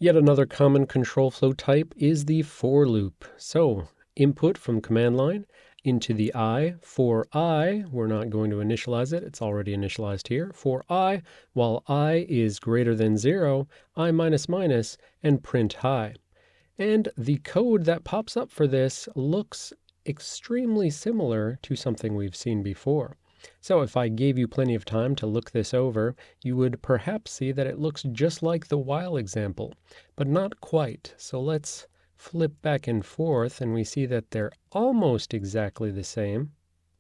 Yet another common control flow type is the for loop. So input from command line into the I. For I, we're not going to initialize it. It's already initialized here. For I, while I is greater than 0, I minus minus, and print high. And the code that pops up for this looks extremely similar to something we've seen before. So if I gave you plenty of time to look this over, you would perhaps see that it looks just like the while example, but not quite. So let's flip back and forth, and we see that they're almost exactly the same,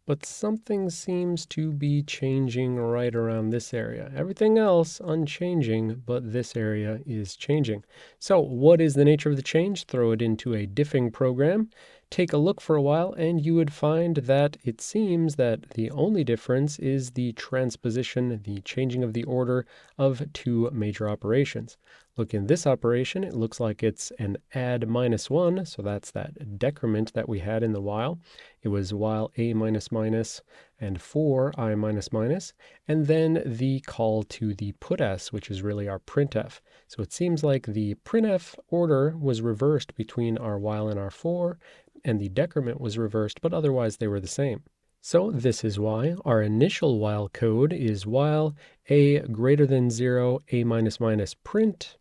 but something seems to be changing right around this area. Everything else unchanging, but this area is changing. So what is the nature of the change? Throw it into a diffing program, take a look for a while, and you would find that it seems that the only difference is the transposition, the changing of the order of two major operations. Look, in this operation, it looks like it's an add -1, so that's that decrement that we had in the while. It was while a minus minus and for I minus minus, and then the call to the putS, which is really our printf. So it seems like the printf order was reversed between our while and our for, and the decrement was reversed, but otherwise they were the same. So this is why our initial while code is while a greater than 0, a minus minus print.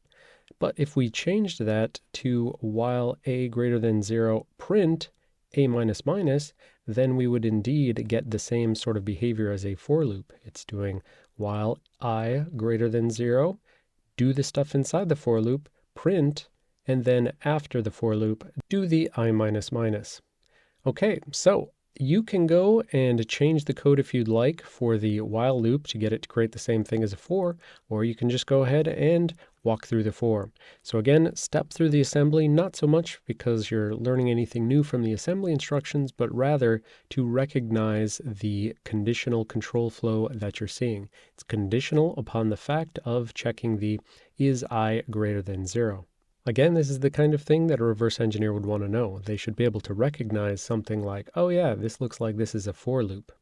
But if we changed that to while a greater than 0 print a minus minus, then we would indeed get the same sort of behavior as a for loop. It's doing while I greater than 0, do the stuff inside the for loop, print, and then after the for loop, do the I minus minus. Okay, so you can go and change the code if you'd like for the while loop to get it to create the same thing as a for, or you can just go ahead and walk through the for. So again, step through the assembly, not so much because you're learning anything new from the assembly instructions, but rather to recognize the conditional control flow that you're seeing. It's conditional upon the fact of checking the is I greater than 0. Again, this is the kind of thing that a reverse engineer would want to know. They should be able to recognize something like, oh yeah, this looks like this is a for loop.